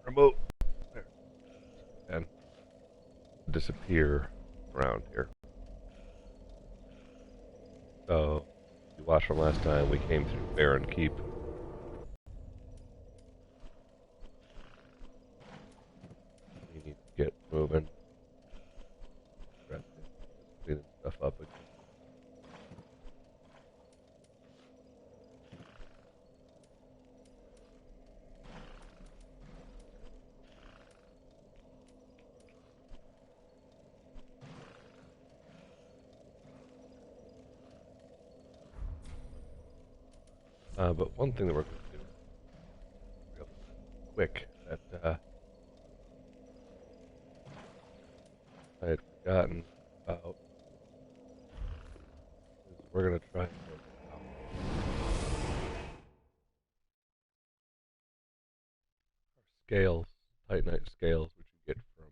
Remote. There. And disappear around here. So, if you watched from last time, we came through Farron Keep. We need to get moving. Cleaning stuff up again. But one thing that we're going to do real quick that I had forgotten about is we're going to try and work out our scales, Titanite scales, which you get from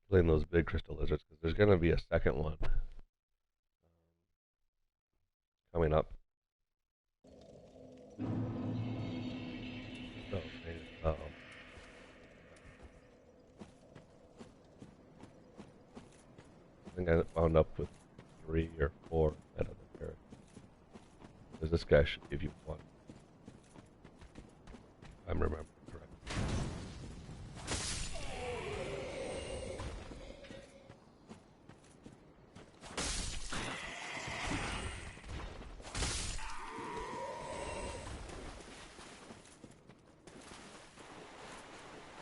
killing those big crystal lizards, because there's going to be a second one coming up. So, I think I wound up with 3 or 4 out of the characters. Because this guy should give you 1. If I'm remembering correctly.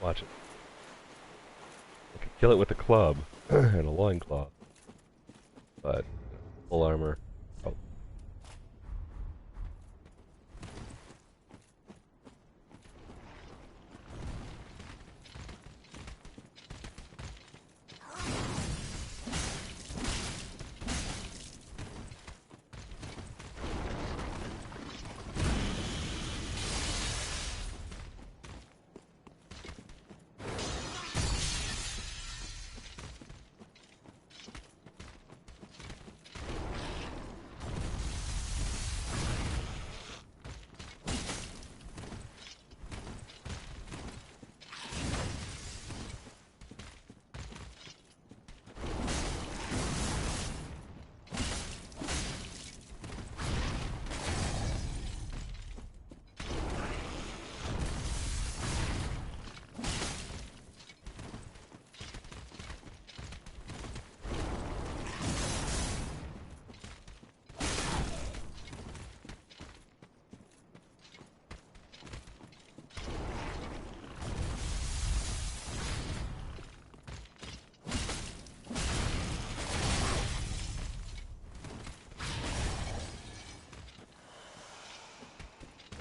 Watch it. I could kill it with a club and a loincloth. But full armor. Oh.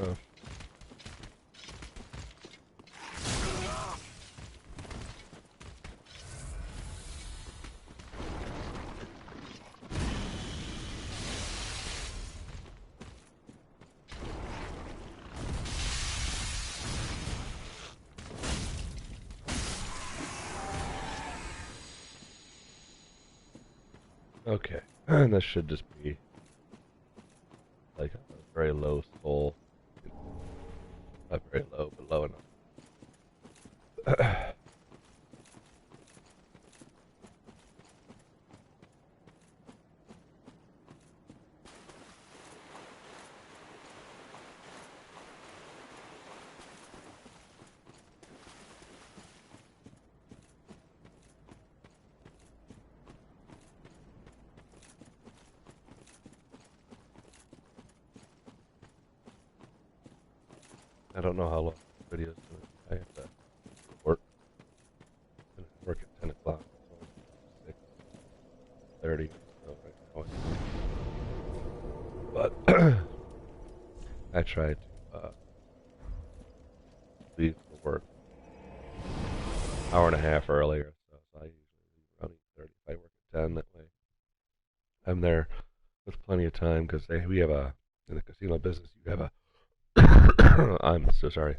Oh. Okay, and this should just be like a very low soul. Not very low, but low enough. I don't know how long the video is going to be. I have to work. I'm going to work at 10 o'clock. So 6:30 so right now. But I tried to leave for work an hour and a half earlier. So I usually leave around 8:30 if I work at 10. That way I'm there with plenty of time because we have in the casino business, you have a I'm so sorry.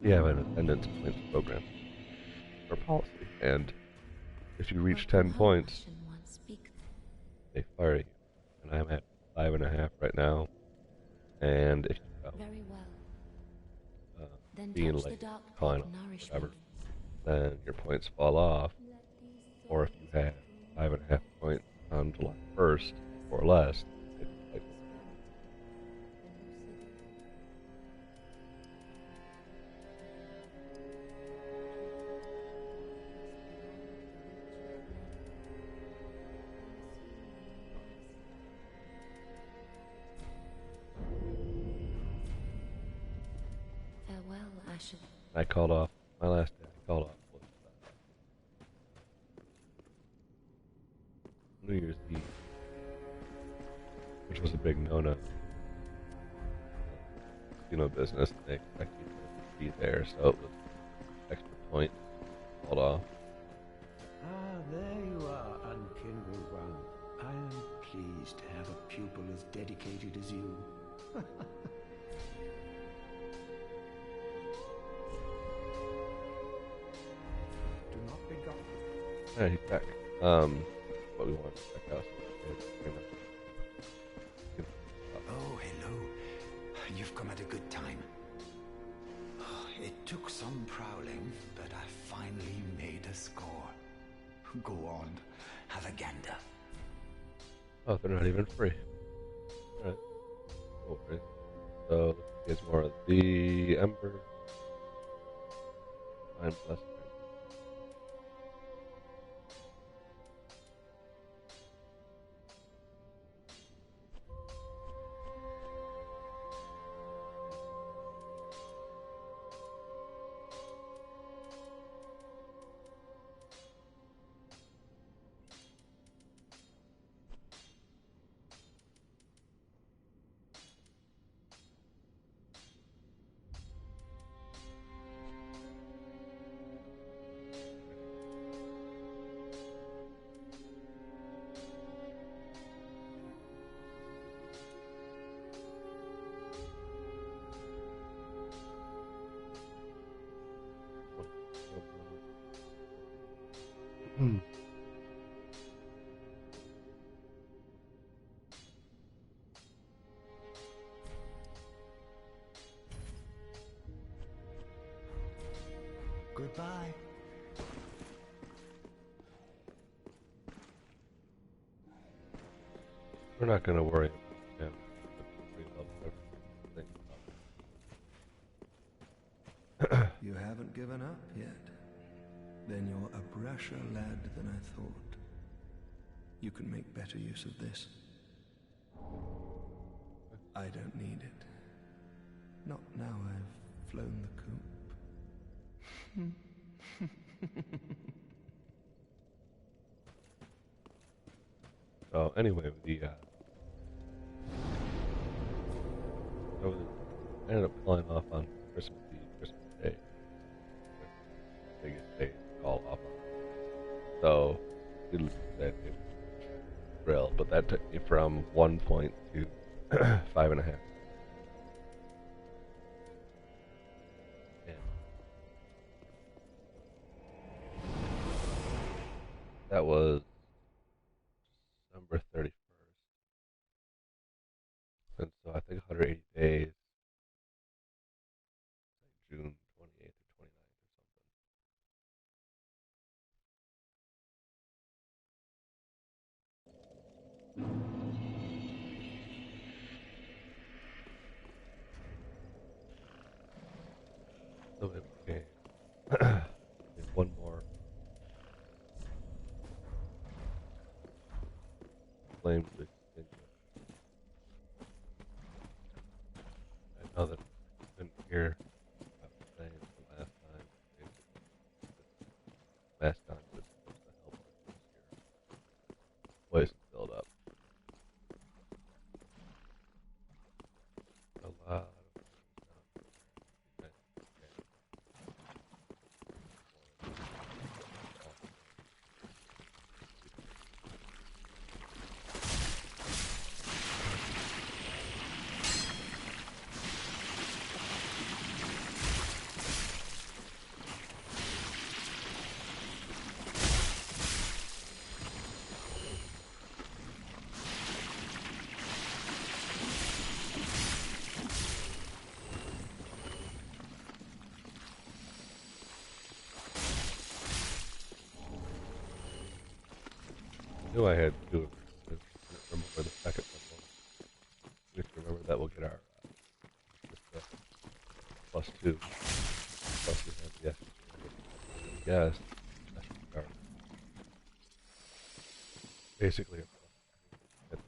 We have an attendance points program for policy, and if you reach 10 points, they fire you. And I'm at 5.5 right now, and if you Very well. being late, calling off, whatever, then your points fall off. Or if you have 5.5 points on July 1st or less, it's like, Farewell, Asher. I called off, my last day I called off was New Year's Eve, which was a big no-no. Business, they expect you to be there, so it was extra points called off. Ah, there you are, unkindled one. I am pleased to have a pupil as dedicated as you. Do not be gone. Yeah, he's back. What we want to check out. Oh, hello. You've come at a good time. It took some prowling, but I finally made a score. Go on, have a gander. Oh, they're not even free. Alright. Okay. So, let's get more of the Ember. I'm less. Goodbye. We're not going to worry about him. You haven't given up yet. Then you're a brasher lad than I thought. You can make better use of this. I don't need it. Not now I've flown the coop. So anyway, I ended up flying off on Christmas Eve, Christmas Day. Biggest day to call off on. So we said it was real, but that took me from 1 point to 5.5. That was December 31st. And so I think 180 days, June 28th or 29th or something. So it became one more flame to extinguish. I know that I couldn't hear what I was saying the last time. Last time was supposed to help with your voice build up. A lot of knew I had two of them. I didn't remember where the second one was. We have to remember that we'll get our +2. Plus we have the yes. Basically, I'm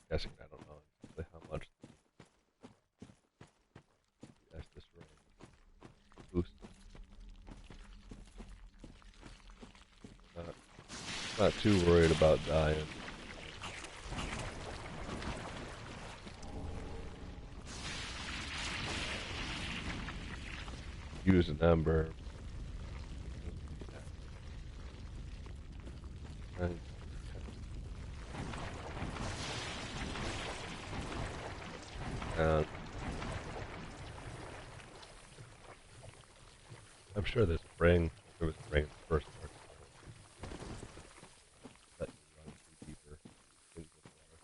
guessing I don't know exactly how much the Estus ray boost. Not too worried about dying. Use an ember. And I'm sure this ring, there was a ring in the first part, that you run deeper into the water.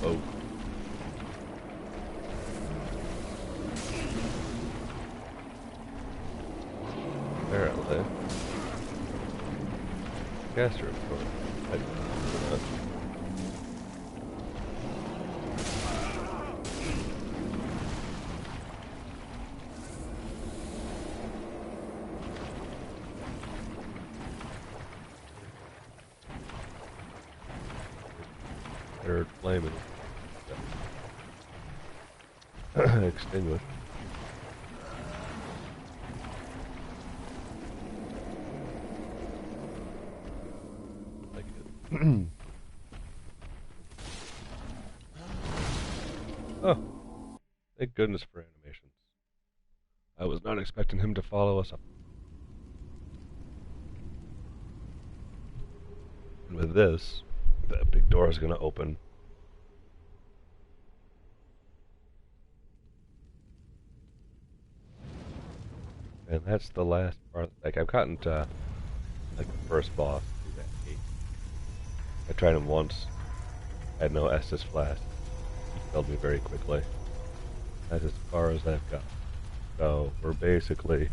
Oh. Apparently. Caster, of course. Third flaming. Extinguish. Like it. Oh, thank goodness for animations. I was not expecting him to follow us up. And with this, that big door is going to open. And that's the last part. Like, I've gotten to, like, the first boss through that gate. I tried him once. I had no Estus Flask. He killed me very quickly. That's as far as I've got. So, we're basically,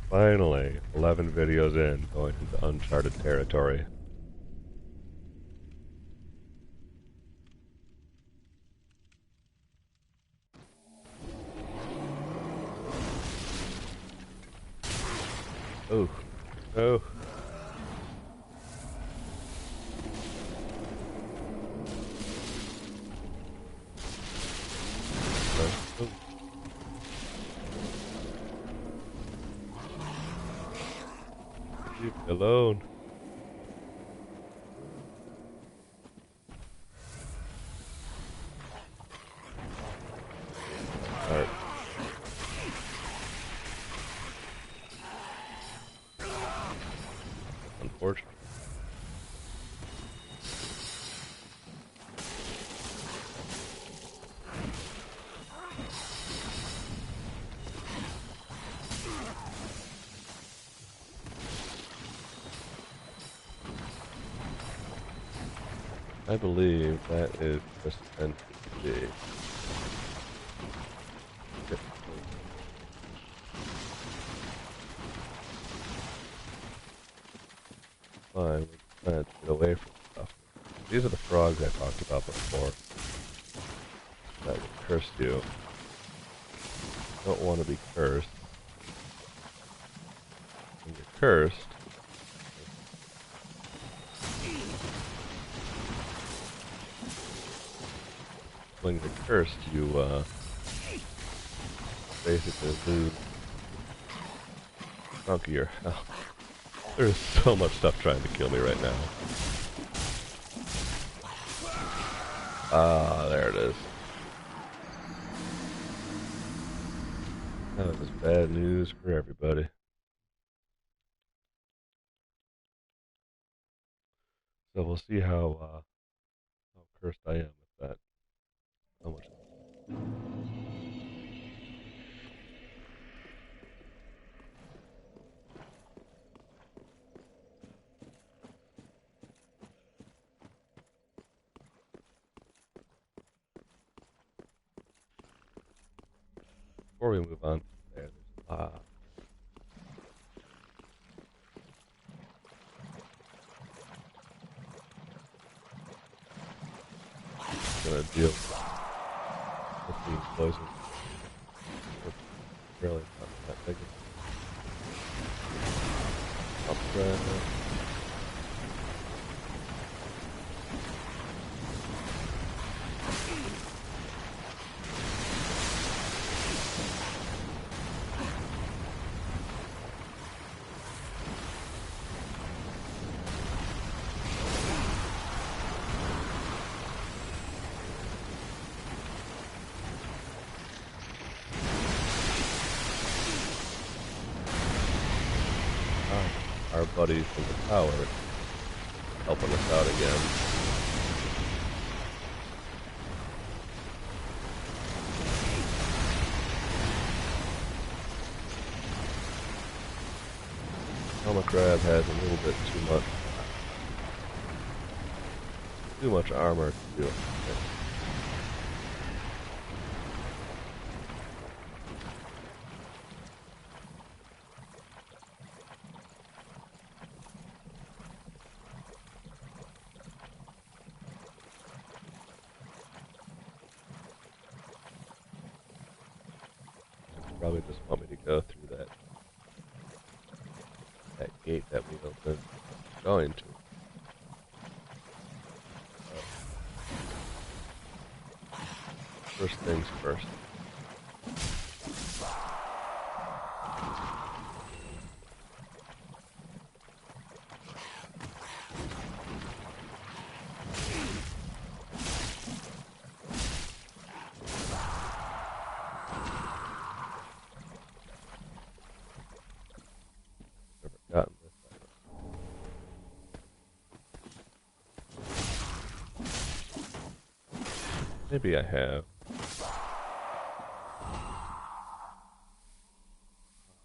finally, 11 videos in, going into uncharted territory. Oh, oh. Oh. Leave me alone. Alright. Unfortunate. I believe that is just an entity. Fine, we're trying to get away from stuff. These are the frogs I talked about before. That will curse you. Don't want to be cursed. cursed, when you're cursed, you basically lose a chunk of your health. There's so much stuff trying to kill me right now. Ah, there it is. That was bad news for everybody. So we'll see how cursed I am with that. How much? Before we move on, there's gonna deal with these poisons. Really not that big. Upgrade. Our buddies from the tower helping us out again. Helmet Grab has a little bit too much armor to do it. Probably just want me to go through that gate that we opened. Going to. First things first. Gotten this item. Maybe I have.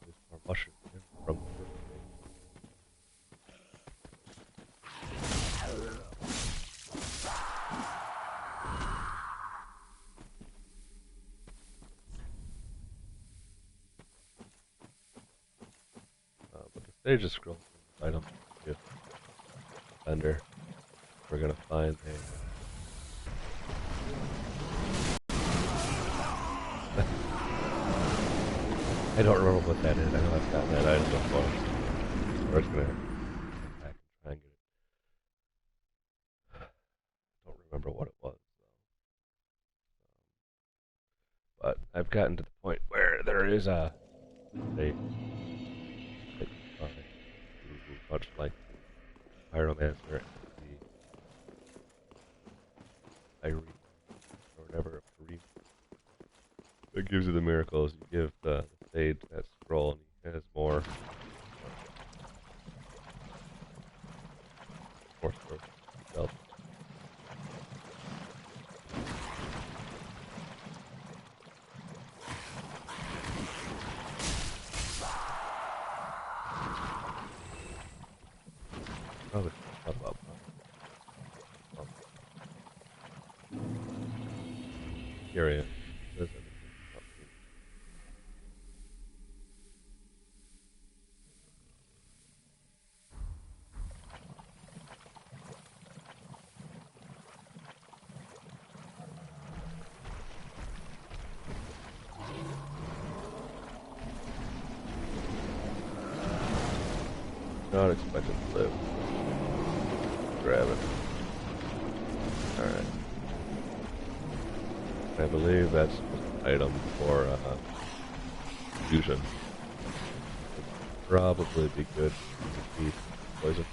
There's more mushrooms from the first but the stage is scrolling item to vendor. We're gonna find a I don't remember what that is. I know I've gotten that item before. We're just gonna come back and try and get it. Don't remember what it was though. But I've gotten to the point where there is a much like Pyromancer and the Irene or whatever that gives you the miracles. You give the Sage that scroll and he has more spells. Probably not about Curious. Not expecting to live. Grab it. Alright. I believe that's just an item for fusion. Would probably be good to defeat poison.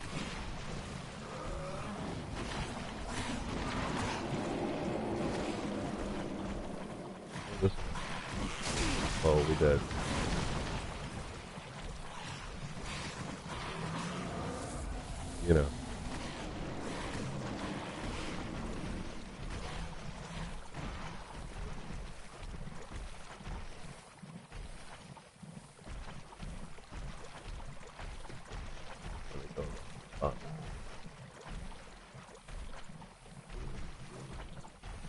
This. Oh, we did. You know. Let me go.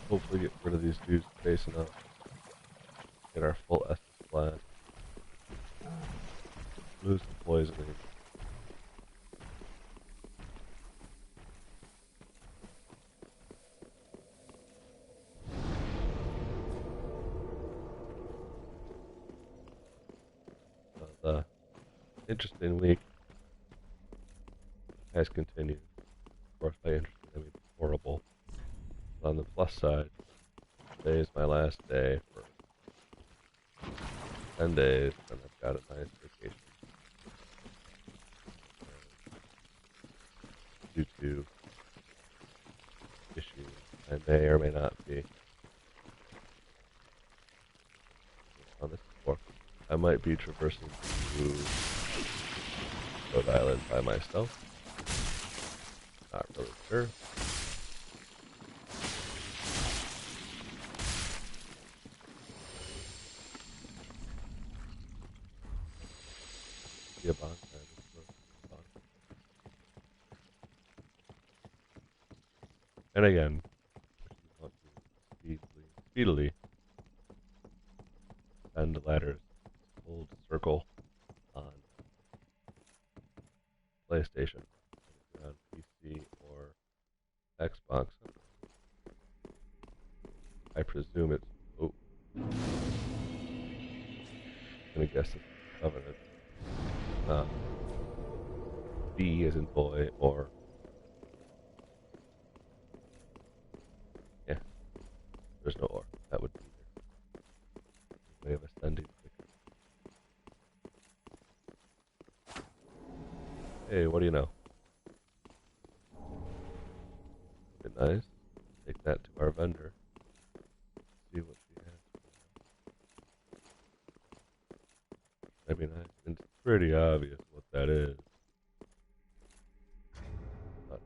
Hopefully get rid of these dudes facing up. Get our full Estus flat. Lose the poisoning. The interesting week has continued. Of course, by interesting, I mean horrible. But on the plus side, today is my last day for 10 days, and I've got a nice vacation. Due to issues I may or may not be on this before. I might be traversing through Rhode Island by myself. Not really sure. Be a bonfire. And again, if you want to speedily send letters, hold circle on PlayStation, if you're on PC or Xbox. I presume it's I'm gonna guess it's Covenant. B as in boy, or yeah, there's no or. That would be their way of ascending quicker. Hey, what do you know? Be nice. Take that to our vendor. See what she has. That'd be nice. And it's pretty obvious what that is. But,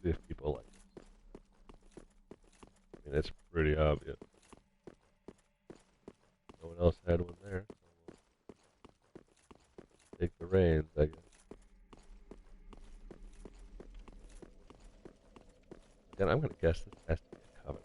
see if people like it. I mean, it's pretty obvious. No one else had one there, so we'll take the reins, I guess. Again, I'm gonna guess this has to be a Covenant.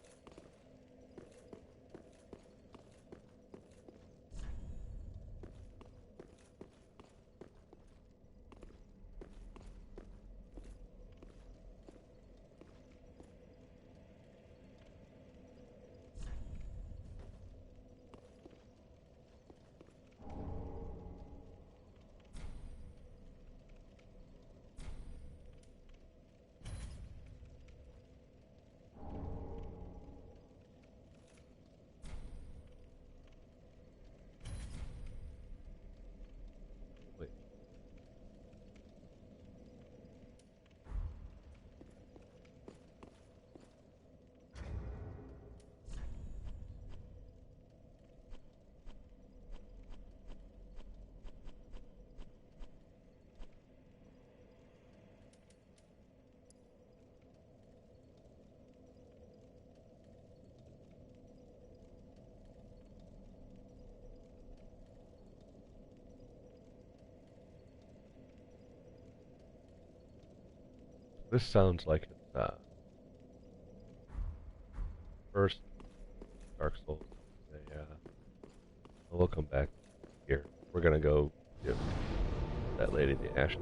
Wait. This sounds like it's first Dark Souls. We'll come back here. We're gonna go give that lady the ashes.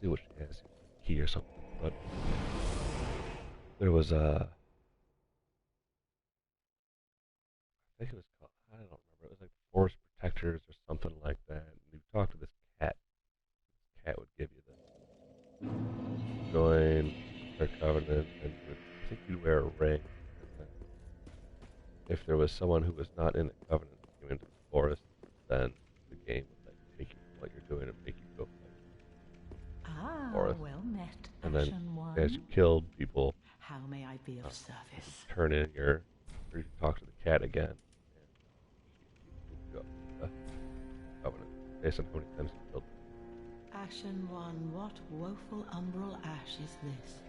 See what she has. Key or something. But there was a. I think it was called. I don't remember. It was like Forest Protectors or something like that. And you talk to this cat. This cat would give you this. Join their covenant, and I think you'd wear a ring. If there was someone who was not in the covenant that came into the forest, then the game would like take you from what you're doing and make you go fight the forest. Well met, And then Ashen One. as you killed people, How may I be of service? turn in or you talk to the cat again, and you go to the covenant based on how many times you killed them. Ashen One, what woeful umbral ash is this?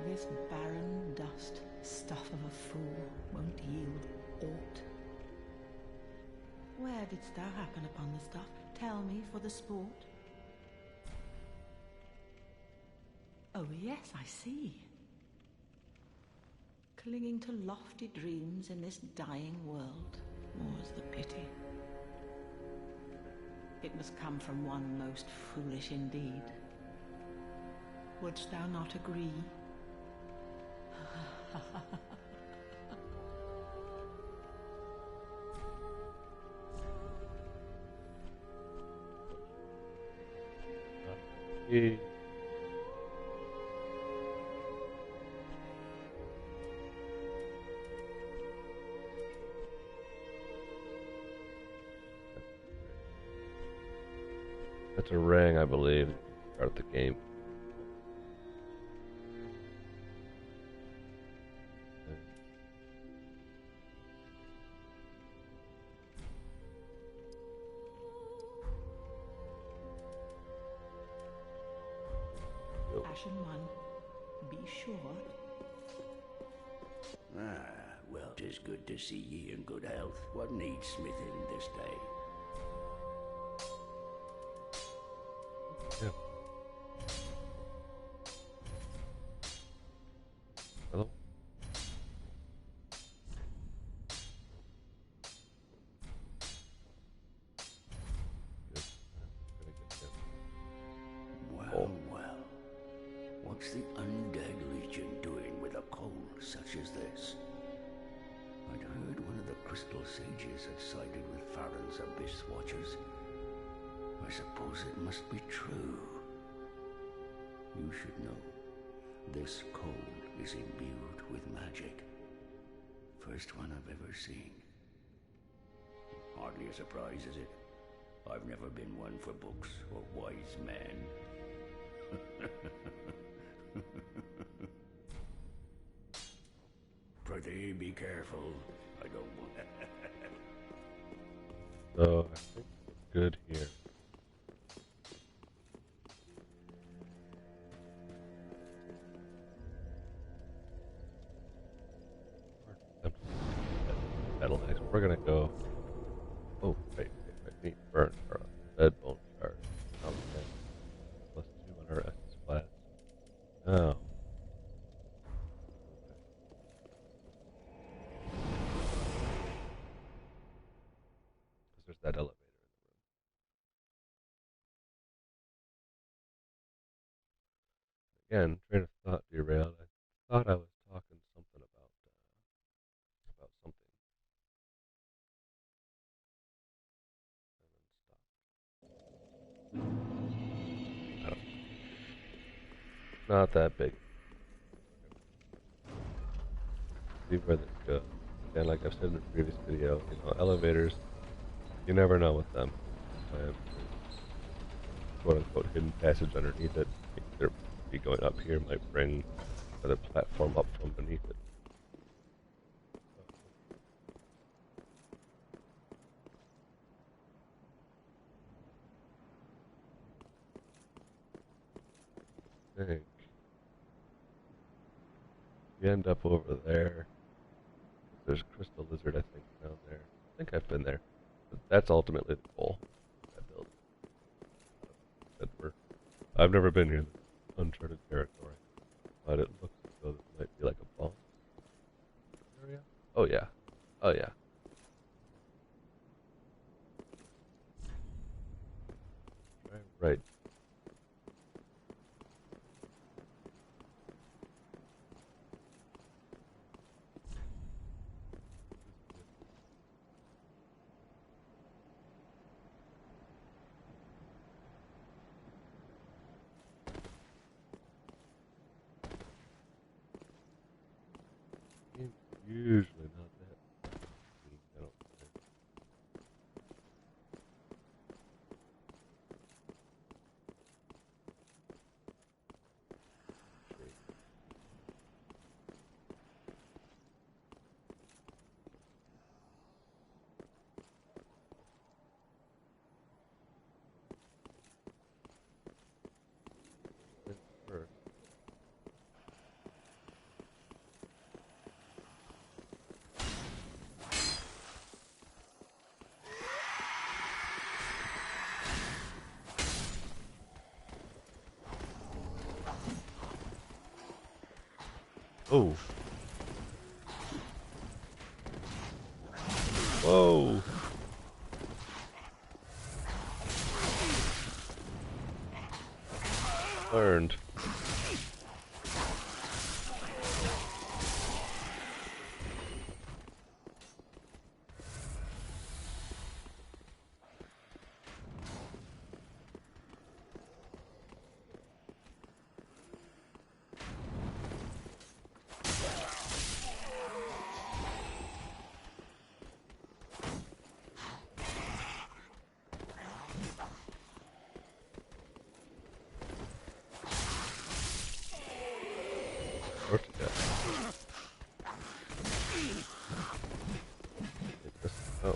This barren dust, stuff of a fool, won't yield aught. Where didst thou happen upon the stuff? Tell me for the sport. Oh yes, I see. Clinging to lofty dreams in this dying world, more's the pity. It must come from one most foolish indeed. Wouldst thou not agree? Yeah. That's a ring, I believe. Start the game. Ashen One, be sure. Well, 'tis good to see ye in good health. What needs smithing this day? Yeah. Hello? Good. Gonna get him. Well, well. What's the Undead Legion doing with a cold such as this? I'd heard one of the Crystal Sages had sided with Farron's Abyss Watchers. I suppose it must be true. You should know, this cold is imbued with magic. First one I've ever seen. Hardly a surprise, is it? I've never been one for books or wise men. Prithee, be careful. I don't want... So, I think we're good here. Battle axe. We're gonna go. Oh, wait. We need burn for a dead bone shard. Okay. +2 on our essence class. Oh. Because there's that elevator in the room. Again, train of thought derailed. I thought I was talking something about something. And then stopped. I don't know. Not that big. See where this goes. And like I've said in the previous video, elevators, you never know with them. Quote unquote hidden passage underneath it. They're be going up here might bring another platform up from beneath it. I think you end up over there. There's a crystal lizard, I think, down there. I think I've been there. But that's ultimately the goal. That building. I've never been here. Uncharted territory, but it looks Oh yeah. Right. Usually not that mean, I don't think. First. Oh. Whoa. Learned. Worked it out. Oh.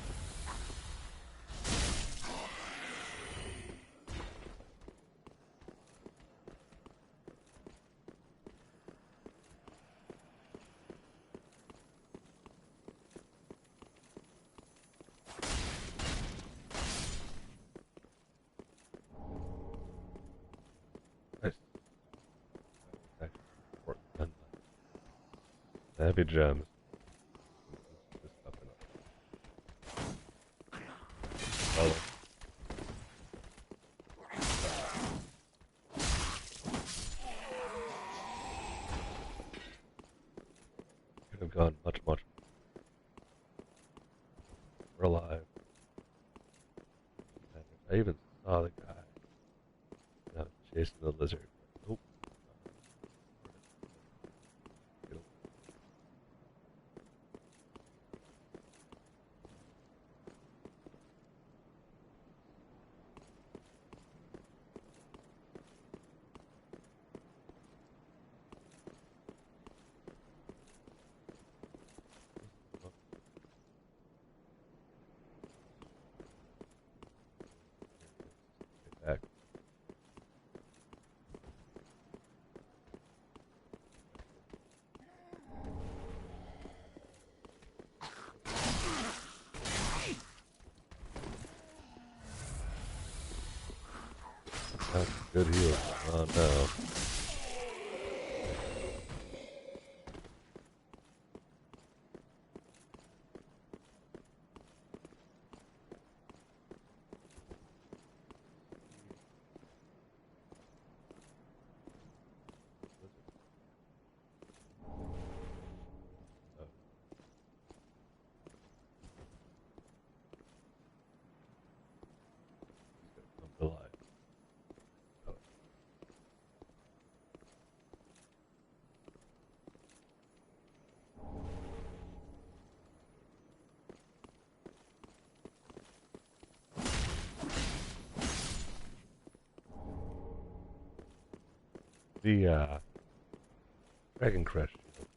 Nice. Work done. Happy gems. Just up and up. Oh. Could have gone much, much. We're alive. I even saw the guy that was chasing the lizard. Nope. Get away. Get back. That's a good heal. Oh no. Oh, he's gonna come to life. Oh, the Dragon Crest shield.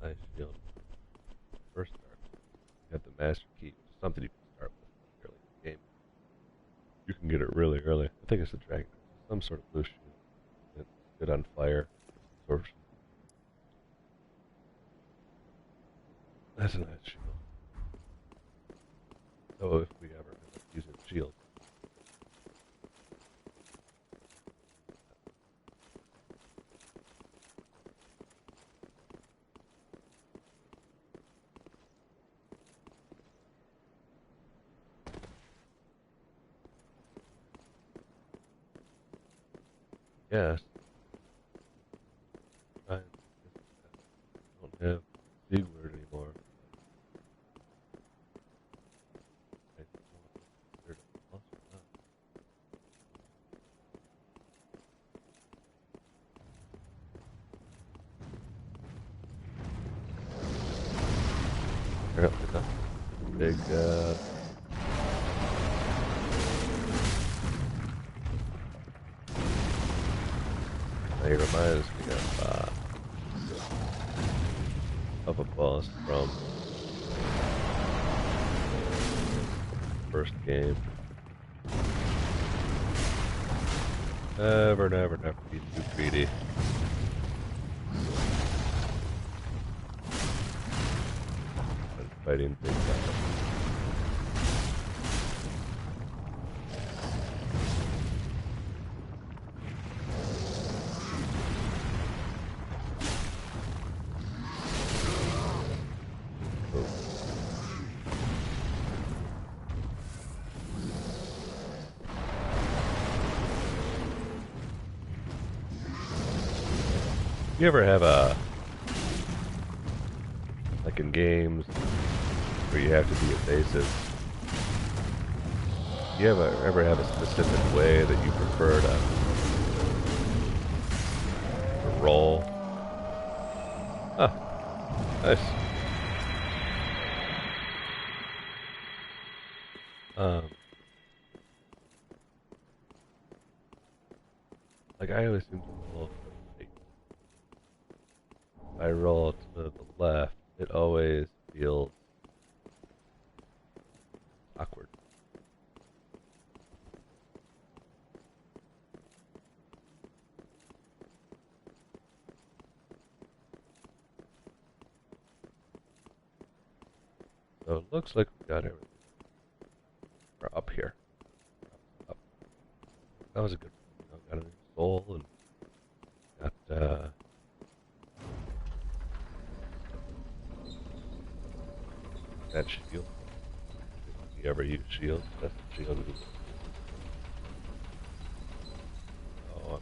Nice shield. First start. You got the Master Key, which is something you can start with early in the game. You can get it really early. I think it's the Dragon Crest. Some sort of blue shield. It's good on fire. Absorption. That's a nice shield. So if we ever end up using shield, Yes. I don't have big word anymore. I don't know if it's considered a plus or not. Yep, it's a big, now you reminds me of a boss from the first game. Never be too greedy. When fighting big guys. You ever have like in games where you have to be evasive? You ever have a specific way that you prefer to roll? Ah, nice. Like I always seem to roll. If I roll to the left, it always feels awkward. So it looks like we got everything. We're up here. Up. That was a good one. Got a new soul and got that shield. If you ever use shields, that's the shield. Oh,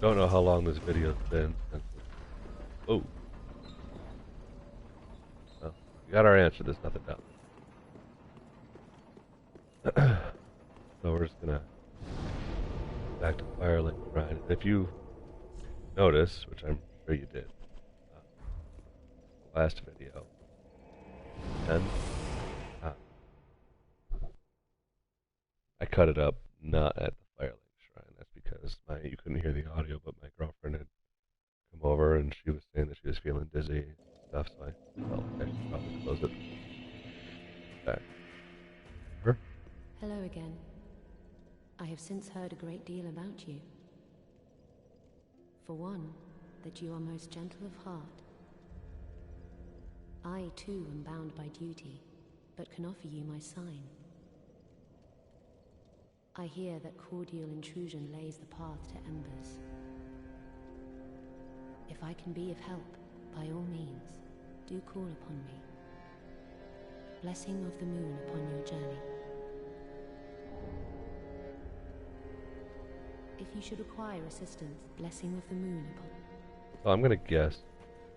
don't know how long this video's been. Oh. Well, we got our answer. There's nothing down there. So we're just gonna back to Firelink Shrine. If you notice, which I'm sure you did, last video, and I cut it up not at the Firelink Shrine. That's because you couldn't hear the audio, but my girlfriend had come over and she was saying that she was feeling dizzy and stuff, so I felt like I should probably close it back. Her? Hello again. I have since heard a great deal about you. For one, that you are most gentle of heart. I, too, am bound by duty, but can offer you my sign. I hear that cordial intrusion lays the path to embers. If I can be of help, by all means, do call upon me. Blessing of the moon upon your journey. If you should require assistance, blessing of the moon upon... Well, I'm gonna guess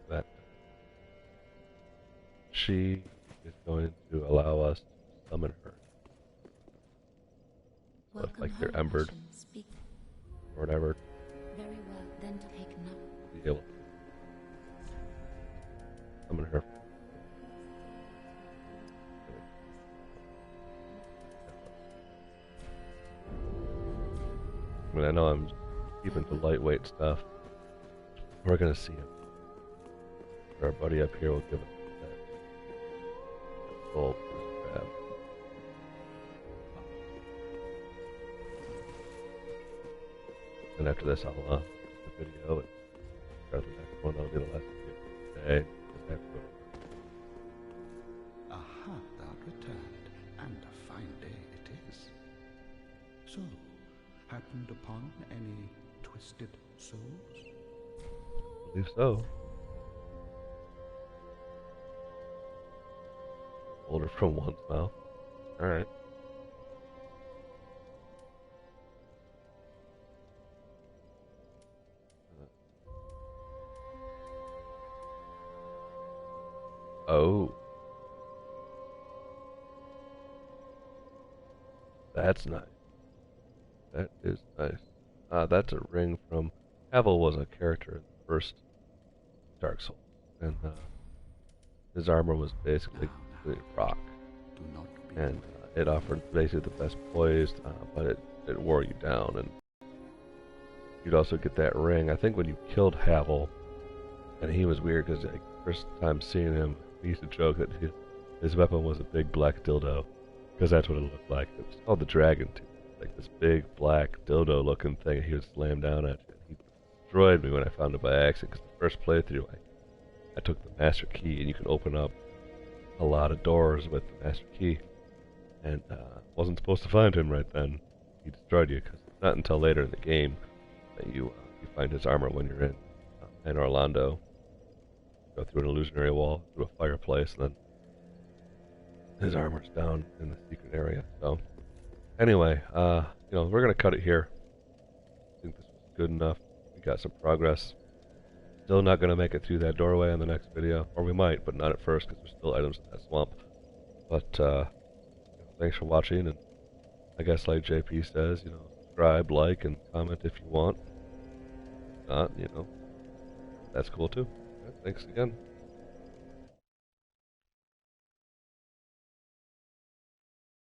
that she is going to allow us to summon her. So if, like, they're embered or whatever, Very well, then take note. be able to summon her. I mean, I know I'm keeping to lightweight stuff. We're gonna see him. Our buddy up here will give us that full grab. And after this, I'll the video and start the next one. That'll be the last video today. Just have to go. Aha, thou returned, and a fine day it is. So, happened upon any twisted souls? I believe so. Older from one's mouth. Alright. Oh. That's nice. That is nice. That's a ring from... Havel was a character in the first Dark Souls. And his armor was basically completely rock. Do not be And it offered basically the best poise, but it wore you down. And you'd also get that ring. I think when you killed Havel, and he was weird because like, first time seeing him, he used to joke that his weapon was a big black dildo, because that's what it looked like. It was called the Dragon Tooth, like this big black dildo looking thing he would slam down at you. He destroyed me when I found it by accident, because the first playthrough I took the Master Key, and you can open up a lot of doors with the Master Key, and wasn't supposed to find him right then. He destroyed you, because it's not until later in the game that you find his armor when you're in Orlando. Go through an illusionary wall, through a fireplace, and then his armor's down in the secret area. So, anyway, we're gonna cut it here. I think this was good enough. We got some progress. Still not gonna make it through that doorway on the next video, or we might, but not at first because there's still items in that swamp. But thanks for watching, and I guess like JP says, subscribe, like, and comment if you want. If not, that's cool too. Thanks again.